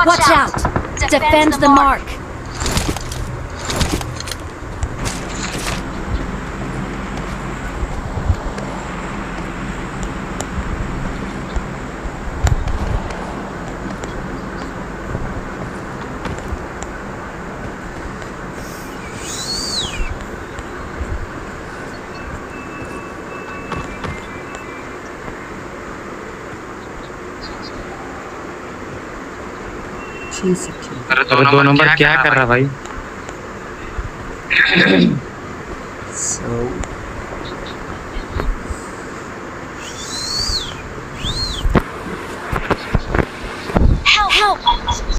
Watch out! Defend the mark! अरे 2 number क्या कर रहा भाई? So